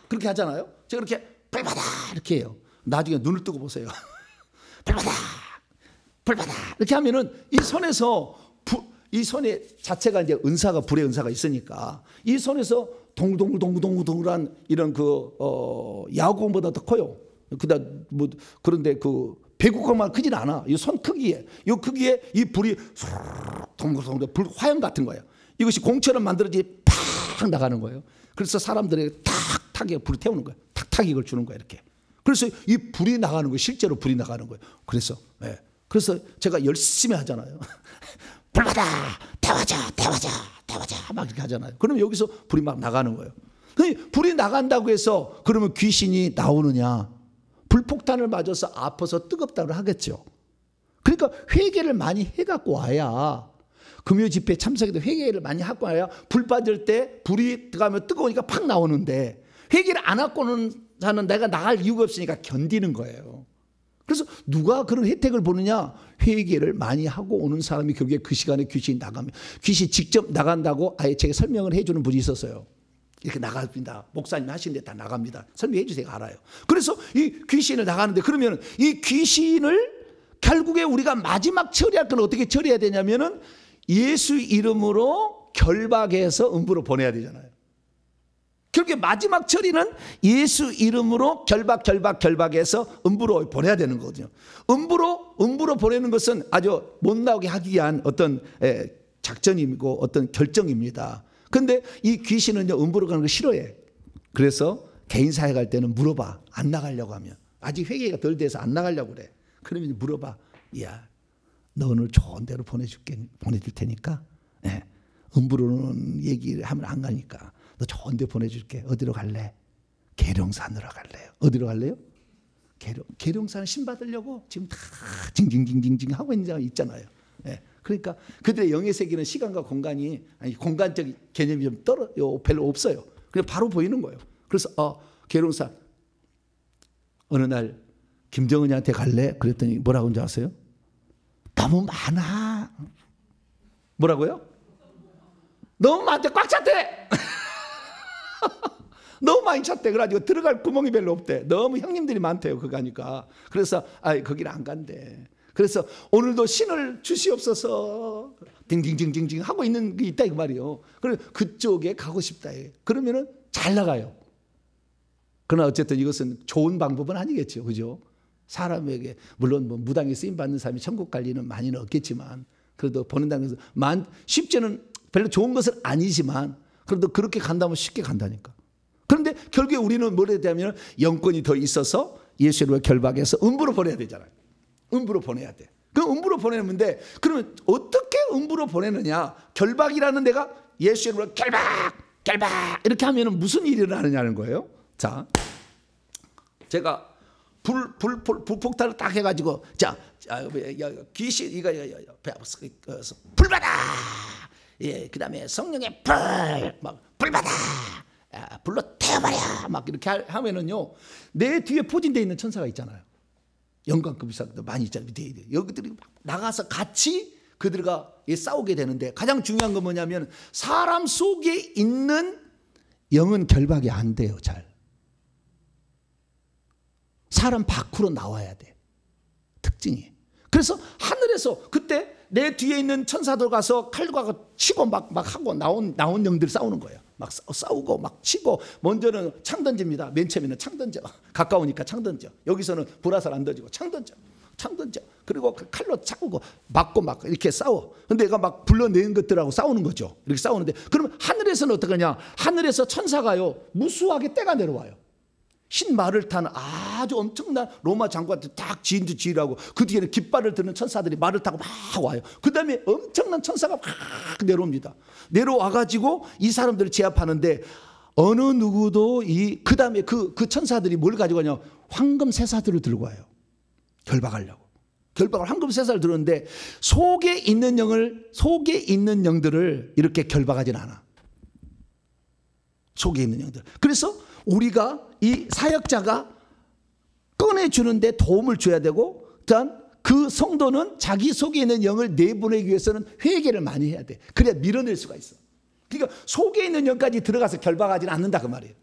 Speaker 1: 그렇게 하잖아요. 제가 이렇게 불 받아 이렇게 해요. 나중에 눈을 뜨고 보세요. 불 받아, 불 받아 이렇게 하면은 이 손에서 이 손에 자체가 이제 은사가, 불의 은사가 있으니까 이 손에서 동글동글한 이런 야구공보다 더 커요. 그다음 뭐 그런데 배구공만 크진 않아. 이 손 크기에, 이 크기에 이 불이 동글동글 불 화염 같은 거예요. 이것이 공처럼 만들어지 팍 나가는 거예요. 그래서 사람들에게 탁탁하게 불을 태우는 거예요. 탁탁 이걸 주는 거예요. 이렇게. 그래서 이 불이 나가는 거예요. 실제로 불이 나가는 거예요. 그래서 제가 열심히 하잖아요. 불 받아, 태워져 막 이렇게 하잖아요. 그러면 여기서 불이 막 나가는 거예요. 불이 나간다고 해서 그러면 귀신이 나오느냐? 불폭탄을 맞아서 아파서 뜨겁다고 하겠죠. 그러니까 회개를 많이 해갖고 와야, 금요 집회 참석해도 회개를 많이 하고 와야 불 빠질 때 불이 들어가면 뜨거우니까 팍 나오는데, 회개를 안 하고는 자는 내가 나갈 이유가 없으니까 견디는 거예요. 그래서 누가 그런 혜택을 보느냐? 회개를 많이 하고 오는 사람이 결국에 그 시간에 귀신이 나가면, 귀신이 직접 나간다고 아예 제가 설명을 해주는 분이 있었어요. 이렇게 나갑니다. 목사님 하시는데 다 나갑니다. 설명해 주세요. 알아요. 그래서 이 귀신을 나가는데, 그러면 이 귀신을 결국에 우리가 마지막 처리할 건 어떻게 처리해야 되냐면은 예수 이름으로 결박해서 음부로 보내야 되잖아요. 그렇게 마지막 처리는 예수 이름으로 결박해서 음부로 보내야 되는 거거든요. 음부로 보내는 것은 아주 못 나오게 하기 위한 어떤 작전이고 어떤 결정입니다. 그런데 이 귀신은 음부로 가는 거 싫어해. 그래서 개인 사회 갈 때는 물어봐. 안 나가려고 하면. 아직 회개가 덜 돼서 안 나가려고 그래. 그러면 물어봐. 야, 너 오늘 좋은 데로 보내줄 테니까. 음부로는 얘기를 하면 안 가니까. 너 좋은 데 보내줄게. 어디로 갈래? 계룡산으로 갈래요. 어디로 갈래요? 계룡산 신 받으려고 지금 다 징징징징징 하고 있는 사람이 있잖아요. 그러니까 그들의 영의 세계는 시간과 공간이, 공간적 개념이 좀 별로 없어요. 그냥 바로 보이는 거예요. 그래서 계룡산 어느 날 김정은이한테 갈래? 그랬더니 뭐라고 하는지 아세요? 너무 많아. 뭐라고요? 너무 많대. 꽉 찼대. 너무 많이 찼대. 그래가지고 들어갈 구멍이 별로 없대. 너무 형님들이 많대요. 그거 가니까. 그래서 거기를 안 간대. 그래서 오늘도 신을 주시옵소서 딩딩딩딩딩 하고 있는 게 있다 이 말이에요. 그래서 그쪽에 가고 싶다. 그러면은 잘 나가요. 그러나 어쨌든 이것은 좋은 방법은 아니겠죠. 그죠? 사람에게 물론 뭐 무당에 쓰임 받는 사람이 천국 갈 리는 많이는 없겠지만, 그래도 보낸다는 것은 쉽지는 별로 좋은 것은 아니지만, 그런데 그렇게 간다면 쉽게 간다니까. 그런데 결국에 우리는 뭘 해야 되냐면 영권이 더 있어서 예수님을 결박해서 음부로 보내야 되잖아요. 음부로 보내야 돼. 그 음부로 보내는데 그러면 어떻게 음부로 보내느냐? 결박이라는 데가 예수님을 결박 이렇게 하면 무슨 일이 일어나느냐는 거예요. 자, 제가 불폭탄을 딱 해가지고 자 귀신 이거 불받아. 예, 그다음에 성령의 불받아. 불로 태워버려. 막 이렇게 하면은요, 내 뒤에 포진되어 있는 천사가 있잖아요. 영광급 이사도 많이 있잖아요. 여기들이 나가서 같이 그들과 싸우게 되는데 가장 중요한 건 뭐냐면 사람 속에 있는 영은 결박이 안 돼요. 잘. 사람 밖으로 나와야 돼. 특징이. 그래서 하늘에서 그때 내 뒤에 있는 천사들 가서 칼과 치고 막 하고 나온 영들이 싸우는 거예요. 막 싸우고 막 치고 먼저는 창 던집니다. 맨 처음에는 창 던져. 가까우니까 창 던져. 여기서는 불화살 안 던지고 창 던져. 그리고 칼로 차고 맞고 막 이렇게 싸워. 근데 얘가 막 불러낸 것들하고 싸우는 거죠. 이렇게 싸우는데 그러면 하늘에서는 어떡하냐? 하늘에서 천사가요 무수하게 떼가 내려와요. 흰 말을 타는 아주 엄청난 로마 장관한테 딱 지인도 지휘라고 그 뒤에는 깃발을 드는 천사들이 말을 타고 막 와요. 그 다음에 엄청난 천사가 막 내려옵니다. 내려와가지고 이 사람들을 제압하는데 어느 누구도 그 다음에 그 천사들이 뭘 가지고 가냐? 황금 쇠사슬을 들고 와요. 결박하려고. 결박을 황금 쇠사슬을 들었는데 속에 있는 영들을 이렇게 결박하진 않아. 속에 있는 영들. 그래서 우리가 이 사역자가 꺼내주는데 도움을 줘야 되고, 일단 그 성도는 자기 속에 있는 영을 내보내기 위해서는 회개를 많이 해야 돼. 그래야 밀어낼 수가 있어. 그러니까 속에 있는 영까지 들어가서 결박하지는 않는다 그 말이에요.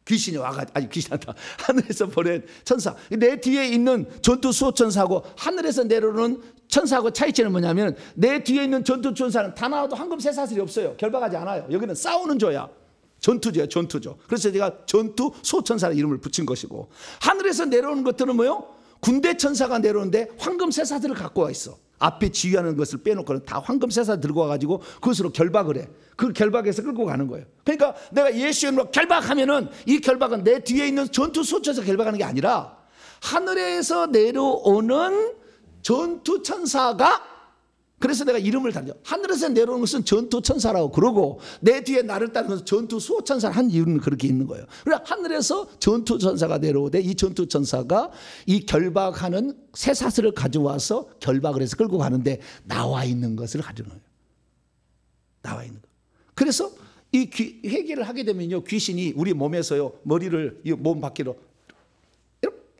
Speaker 1: 귀신이 와가지고, 아니 귀신한다. 하늘에서 보낸 천사. 내 뒤에 있는 전투 수호천사하고 하늘에서 내려오는 천사하고 차이점은 뭐냐면 내 뒤에 있는 전투 천사는 다 나와도 황금 쇠사슬이 없어요. 결박하지 않아요. 여기는 싸우는 조야. 전투죠. 그래서 제가 전투 소천사라는 이름을 붙인 것이고, 하늘에서 내려오는 것들은 뭐요? 군대 천사가 내려오는데 황금 쇠사슬을 갖고 와 있어. 앞에 지휘하는 것을 빼놓고는 다 황금 쇠사슬 들고 와가지고 그것으로 결박을 해. 그 결박해서 끌고 가는 거예요. 그러니까 내가 예수 이름으로 결박하면은 이 결박은 내 뒤에 있는 전투 소천사 결박하는 게 아니라 하늘에서 내려오는 전투 천사가, 그래서 내가 이름을 달죠. 하늘에서 내려오는 것은 전투천사라고 그러고 내 뒤에 나를 따르는 것은 전투수호천사를 한 이유는 그렇게 있는 거예요. 그러니까 하늘에서 전투천사가 내려오되 이 전투천사가 이 결박하는 쇠사슬을 가져와서 결박을 해서 끌고 가는데 나와 있는 것을 가져오는 거예요. 나와 있는 거. 그래서 이 회개를 하게 되면요, 귀신이 우리 몸에서요 머리를 이 몸 밖으로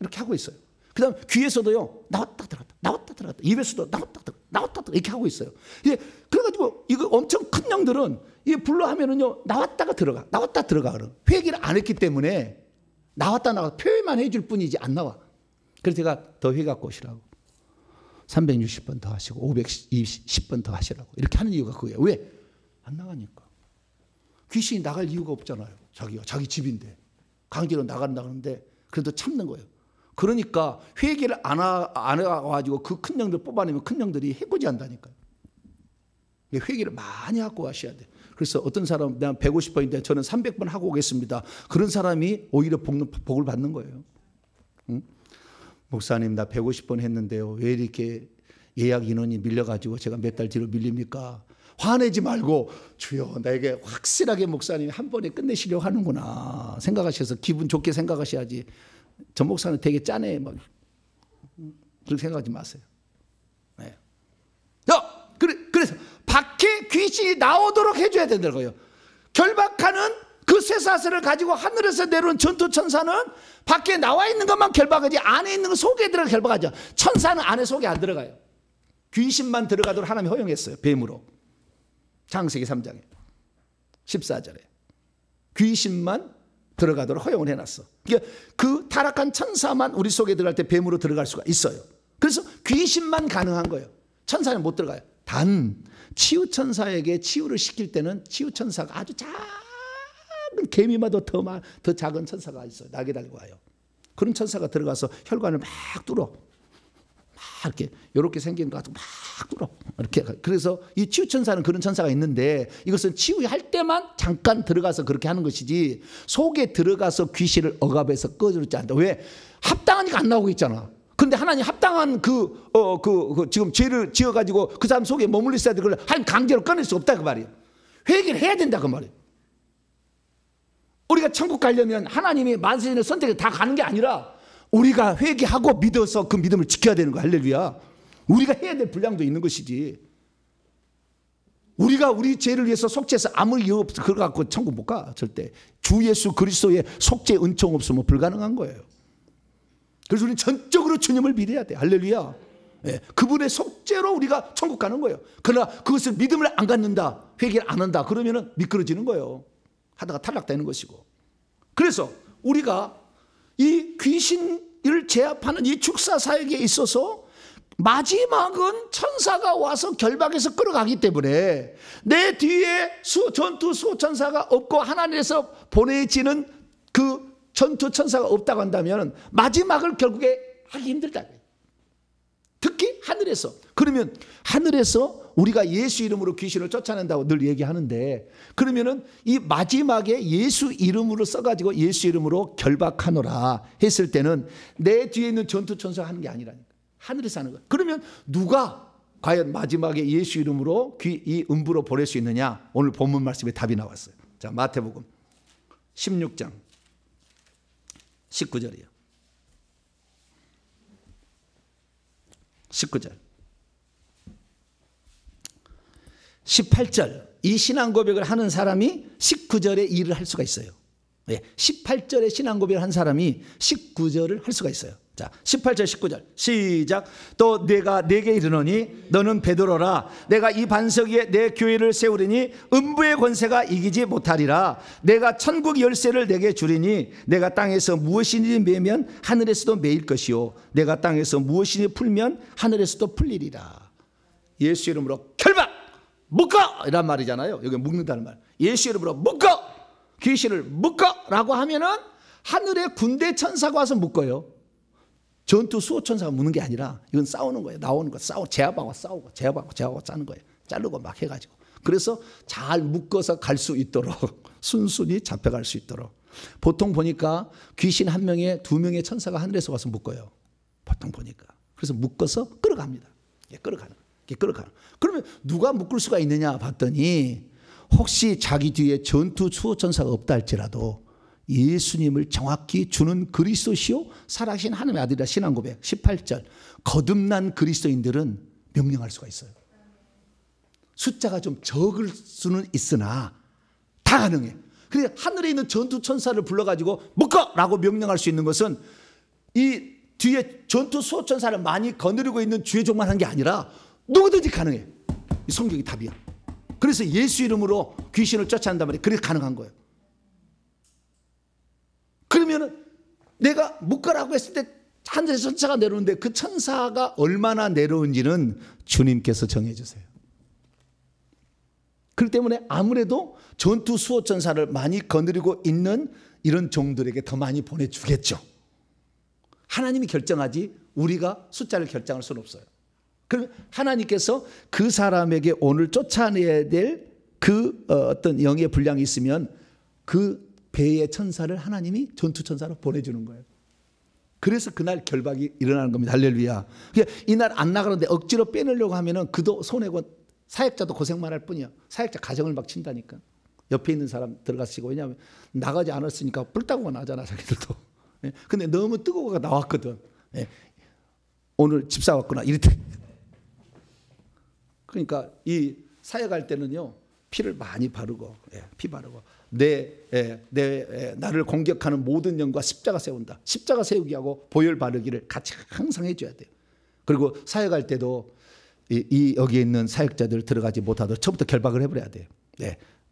Speaker 1: 이렇게 하고 있어요. 그 다음 귀에서도요 나왔다 들어갔다, 입에서도 나왔다 들어갔다 이렇게 하고 있어요. 그래가지고 이거 엄청 큰 영들은 이 불러 하면은요 나왔다 들어가. 회개를 안 했기 때문에 나왔다 표현만 해줄 뿐이지 안 나와. 그래서 제가 더 회개 갖고 오시라고 360번 더 하시고 520번 더 하시라고 이렇게 하는 이유가 그거예요. 왜? 안 나가니까. 귀신이 나갈 이유가 없잖아요. 자기 집인데 강제로 나가는데 그래도 참는 거예요. 그러니까 회개를 안 해가지고 그 큰 영들 뽑아내면 큰 영들이 해코지 한다니까요. 회개를 많이 하고 하셔야 돼. 그래서 어떤 사람 내가 150번인데 저는 300번 하고 오겠습니다. 그런 사람이 오히려 복을 받는 거예요. 응? 목사님 나 150번 했는데요. 왜 이렇게 예약 인원이 밀려가지고 제가 몇 달 뒤로 밀립니까? 화내지 말고 주여 나에게 확실하게 목사님이 한 번에 끝내시려고 하는구나 생각하셔서 기분 좋게 생각하셔야지. 저 목사는 되게 짜네 막 그렇게 생각하지 마세요. 네. 그래서 밖에 귀신이 나오도록 해줘야 된다고요. 결박하는 그 쇠사슬을 가지고 하늘에서 내려온 전투천사는 밖에 나와 있는 것만 결박하지 안에 있는 거 속에 들어가 결박하죠. 천사는 안에 속에 안 들어가요. 귀신만 들어가도록 하나님이 허용했어요. 뱀으로. 창세기 3장에 14절에 귀신만 들어가도록 허용을 해놨어. 그러니까 그 타락한 천사만 우리 속에 들어갈 때 뱀으로 들어갈 수가 있어요. 그래서 귀신만 가능한 거예요. 천사는 못 들어가요. 단 치유천사에게 치유를 시킬 때는 치유천사가 아주 작은 개미마다 더 작은 천사가 있어요. 날개 달고 와요. 그런 천사가 들어가서 혈관을 막 뚫어. 이렇게 생긴 것 같고 막 뚫어. 이렇게. 그래서 이 치유천사는 그런 천사가 있는데 이것은 치유할 때만 잠깐 들어가서 그렇게 하는 것이지 속에 들어가서 귀신을 억압해서 꺼주지 않는다. 왜? 합당하니까 안 나오고 있잖아. 근데 하나님 합당한 지금 죄를 지어가지고 그 사람 속에 머물러 있어야 돼. 그걸 하나님 강제로 꺼낼 수 없다 그 말이에요. 회개를 해야 된다 그 말이에요. 우리가 천국 가려면 하나님이 만세인의 선택에 다 가는 게 아니라 우리가 회개하고 믿어서 그 믿음을 지켜야 되는 거야. 할렐루야. 우리가 해야 될 분량도 있는 것이지. 우리가 우리 죄를 위해서 속죄해서 아무 이유 없어 그거 갖고 천국 못 가. 절대. 주 예수 그리스도의 속죄 은총 없으면 불가능한 거예요. 그래서 우리는 전적으로 주님을 믿어야 돼. 할렐루야. 예, 그분의 속죄로 우리가 천국 가는 거예요. 그러나 그것을 믿음을 안 갖는다, 회개를 안 한다 그러면 미끄러지는 거예요. 하다가 탈락되는 것이고. 그래서 우리가 이 귀신을 제압하는 이 축사 사역에 있어서 마지막은 천사가 와서 결박해서 끌어가기 때문에 내 뒤에 전투 수호천사가 없고 하나님에서 보내지는 그 전투 천사가 없다고 한다면 마지막을 결국에 하기 힘들다. 특히 하늘에서. 그러면 하늘에서 우리가 예수 이름으로 귀신을 쫓아낸다고 늘 얘기하는데 그러면은 이 마지막에 예수 이름으로 써가지고 예수 이름으로 결박하노라 했을 때는 내 뒤에 있는 전투 천사가 하는 게 아니라니까. 하늘에서 하는 거야. 그러면 누가 과연 마지막에 예수 이름으로 이 음부로 보낼 수 있느냐? 오늘 본문 말씀에 답이 나왔어요. 자, 마태복음 16장 19절이요. 19절 18절 이 신앙 고백을 하는 사람이 19절에 일을 할 수가 있어요. 18절에 신앙 고백을 한 사람이 19절을 할 수가 있어요. 자, 18절 19절 시작. 또 내가 네게 이르노니 너는 베드로라. 내가 이 반석 위에 내 교회를 세우리니 음부의 권세가 이기지 못하리라. 내가 천국 열쇠를 내게 주리니 내가 땅에서 무엇이니 매면 하늘에서도 매일 것이요 내가 땅에서 무엇이니 풀면 하늘에서도 풀리리라. 예수 이름으로 결박 묶어 이란 말이잖아요. 여기 묶는다는 말. 예수 이름으로 묶어 귀신을 묶어라고 하면은 하늘의 군대 천사가 와서 묶어요. 전투 수호천사가 무는 게 아니라 이건 싸우는 거예요. 나오는 거 제압하고 싸우고 제압하고 싸는 거예요. 자르고 막 해가지고. 그래서 잘 묶어서 갈 수 있도록 순순히 잡혀갈 수 있도록. 보통 보니까 귀신 한 명에 두 명의 천사가 하늘에서 와서 묶어요. 보통 보니까. 그래서 묶어서 끌어갑니다. 끌어가는. 그러면 누가 묶을 수가 있느냐 봤더니 혹시 자기 뒤에 전투 수호천사가 없다 할지라도 예수님을 정확히 주는 그리스도시요 살아계신 하나님의 아들이라 신앙 고백 18절 거듭난 그리스도인들은 명령할 수가 있어요. 숫자가 좀 적을 수는 있으나 다 가능해. 그래서 하늘에 있는 전투 천사를 불러가지고 묶어라고 명령할 수 있는 것은 이 뒤에 전투 수호천사를 많이 거느리고 있는 주의 종만 한 게 아니라 누구든지 가능해. 이 성경이 답이야. 그래서 예수 이름으로 귀신을 쫓아낸단 말이에요. 그래서 가능한 거예요. 그러면은 내가 묶어라고 했을 때 하늘에서 천사가 내려오는데 그 천사가 얼마나 내려온지는 주님께서 정해 주세요. 그렇기 때문에 아무래도 전투 수호 천사를 많이 거느리고 있는 이런 종들에게 더 많이 보내주겠죠. 하나님이 결정하지 우리가 숫자를 결정할 수는 없어요. 그럼 하나님께서 그 사람에게 오늘 쫓아내야 될 그 어떤 영의 분량이 있으면 그 배의 천사를 하나님이 전투 천사로 보내주는 거예요. 그래서 그날 결박이 일어나는 겁니다. 할렐루야. 이날 안 나가는데 억지로 빼내려고 하면은 그도 손해고 사역자도 고생만 할 뿐이야. 사역자 가정을 막 친다니까. 옆에 있는 사람 들어가시고. 왜냐하면 나가지 않았으니까 뿔따구가 나잖아 자기들도. 근데 너무 뜨거워가 나왔거든. 오늘 집사 왔구나 이랬대. 그러니까 이 사역할 때는요 피를 많이 바르고 피 바르고 나를 공격하는 모든 영과 십자가 세운다. 십자가 세우기 하고 보혈 바르기를 같이 항상 해줘야 돼요. 그리고 사역할 때도 이 여기에 있는 사역자들 들어가지 못하도록 처음부터 결박을 해버려야 돼요.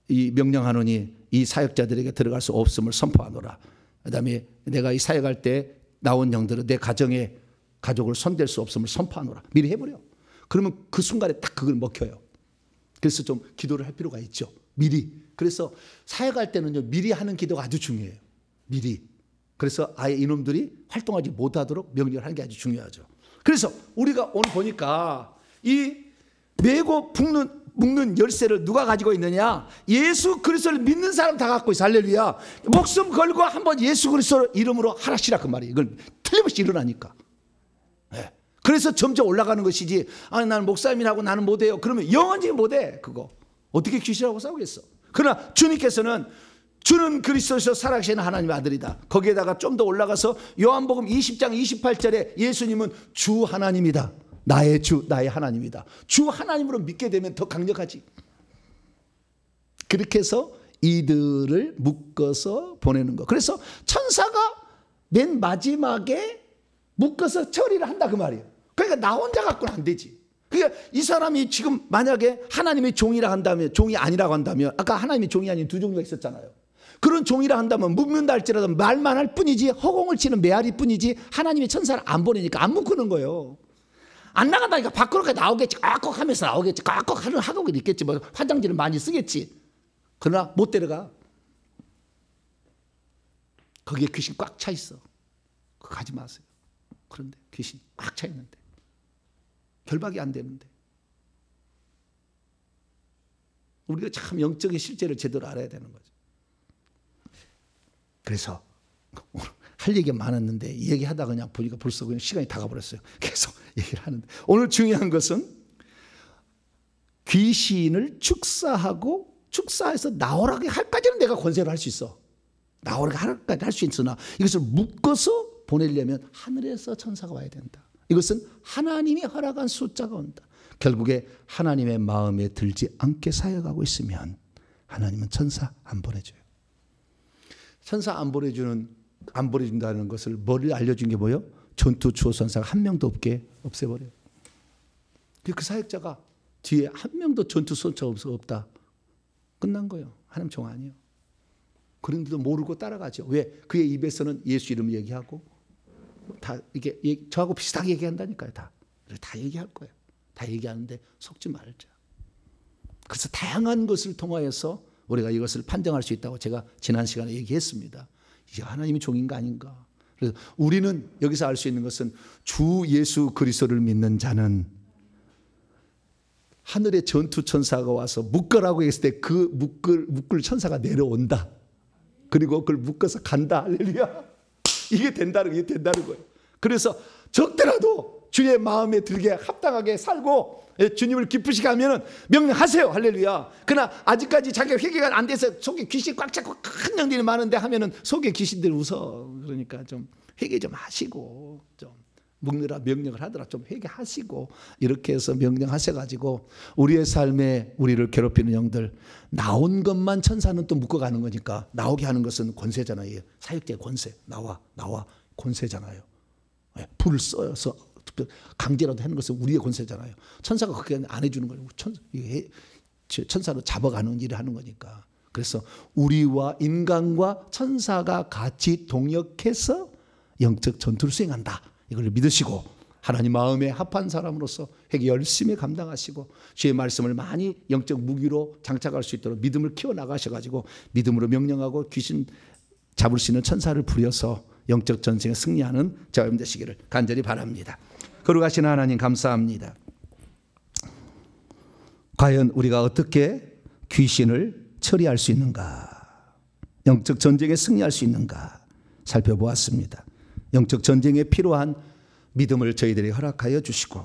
Speaker 1: 이 명령하노니 이 사역자들에게 들어갈 수 없음을 선포하노라. 그다음에 내가 이 사역할 때 나온 영들은 내 가정에 가족을 손댈 수 없음을 선포하노라. 미리 해버려. 그러면 그 순간에 딱 그걸 먹혀요. 그래서 좀 기도를 할 필요가 있죠. 미리. 그래서 사역할 때는요 미리 하는 기도가 아주 중요해요. 미리. 그래서 아예 이놈들이 활동하지 못하도록 명령을 하는 게 아주 중요하죠. 그래서 우리가 오늘 보니까 이 메고 묶는 열쇠를 누가 가지고 있느냐? 예수 그리스도를 믿는 사람 다 갖고 있어. 할렐루야. 목숨 걸고 한번 예수 그리스도 이름으로 하라시라 그 말이에요. 이걸 틀림없이 일어나니까. 네. 그래서 점점 올라가는 것이지. 아니 나는 목사님이라고 나는 못해요. 그러면 영원히 못해. 그거 어떻게 귀신하고 싸우겠어. 그러나 주님께서는 주는 그리스도에서 살아계신 하나님의 아들이다. 거기에다가 좀 더 올라가서 요한복음 20장 28절에 예수님은 주 하나님이다. 나의 주, 나의 하나님이다. 주 하나님으로 믿게 되면 더 강력하지. 그렇게 해서 이들을 묶어서 보내는 거. 그래서 천사가 맨 마지막에 묶어서 처리를 한다 그 말이에요. 그러니까 나 혼자 갖고는 안 되지. 그러니까 이 사람이 지금 만약에 하나님의 종이라 한다면, 종이 아니라고 한다면, 아까 하나님의 종이 아닌 두 종류가 있었잖아요. 그런 종이라 한다면 묶는다 할지라도 말만 할 뿐이지 허공을 치는 메아리 뿐이지 하나님의 천사를 안 보내니까 안 묶는 거예요. 안 나간다니까 밖으로 나오겠지. 꽉꽉 하면서 나오겠지. 꽉꽉 하는 학업이 있겠지. 뭐 화장지를 많이 쓰겠지. 그러나 못 데려가. 거기에 귀신 꽉 차 있어. 그거 가지 마세요. 그런데 귀신 꽉 차 있는데 결박이 안 되는데 우리가 참 영적인 실제를 제대로 알아야 되는 거죠. 그래서 할 얘기가 많았는데 얘기하다가 그냥 보니까 벌써 그냥 시간이 다 가버렸어요. 계속 얘기를 하는데 오늘 중요한 것은 귀신을 축사해서 나오라게 할까지는 내가 권세를 할 수 있어. 나오라게 할까지 할 수 있으나 이것을 묶어서 보내려면 하늘에서 천사가 와야 된다. 이것은 하나님이 허락한 숫자가 온다. 결국에 하나님의 마음에 들지 않게 사역하고 있으면 하나님은 천사 안 보내줘요. 천사 안 보내준다는 것을 머리 알려준 게 뭐예요? 전투 추호선사가 한 명도 없게 없애버려요. 그 사역자가 뒤에 한 명도 전투 선사가 없다. 끝난 거예요. 하나님 종 아니에요. 그런데도 모르고 따라가죠. 왜? 그의 입에서는 예수 이름 얘기하고 다 이게 저하고 비슷하게 얘기한다니까요. 다 얘기할 거예요. 다 얘기하는데 속지 말자. 그래서 다양한 것을 통하여서 우리가 이것을 판정할 수 있다고 제가 지난 시간에 얘기했습니다. 이게 하나님의 종인가 아닌가. 그래서 우리는 여기서 알 수 있는 것은 주 예수 그리스도를 믿는 자는 하늘의 전투 천사가 와서 묶으라고 했을 때 그 묶을 천사가 내려온다. 그리고 그걸 묶어서 간다. 할렐루야. 이게 된다는 거예요. 그래서 적더라도 주의 마음에 들게 합당하게 살고 주님을 기쁘시게 하면 명령하세요. 할렐루야. 그러나 아직까지 자기가 회개가 안 돼서 속에 귀신이 꽉 차고 큰 영들이 많은데 하면은 속에 귀신들이 웃어. 그러니까 좀 회개 좀 하시고 좀 묶느라 명령을 하더라 좀 회개하시고 이렇게 해서 명령하셔가지고 우리의 삶에 우리를 괴롭히는 영들 나온 것만 천사는 또 묶어가는 거니까 나오게 하는 것은 권세잖아요. 사역자의 권세. 나와 권세잖아요. 불을 써서 강제라도 하는 것은 우리의 권세잖아요. 천사가 그렇게 안 해주는 거예요. 천사로 잡아가는 일을 하는 거니까. 그래서 우리와 인간과 천사가 같이 동역해서 영적 전투를 수행한다. 이걸 믿으시고 하나님 마음에 합한 사람으로서 회개 열심히 감당하시고 주의 말씀을 많이 영적 무기로 장착할 수 있도록 믿음을 키워나가셔가지고 믿음으로 명령하고 귀신 잡을 수 있는 천사를 부려서 영적 전쟁에 승리하는 저와 여러분 되시기를 간절히 바랍니다. 거룩하신 하나님 감사합니다. 과연 우리가 어떻게 귀신을 처리할 수 있는가, 영적 전쟁에 승리할 수 있는가 살펴보았습니다. 영적 전쟁에 필요한 믿음을 저희들이 허락하여 주시고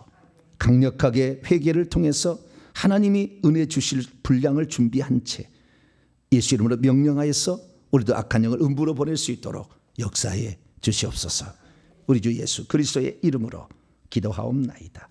Speaker 1: 강력하게 회개를 통해서 하나님이 은혜 주실 분량을 준비한 채 예수 이름으로 명령하여서 우리도 악한 영을 음부로 보낼 수 있도록 역사해 주시옵소서. 우리 주 예수 그리스도의 이름으로 기도하옵나이다.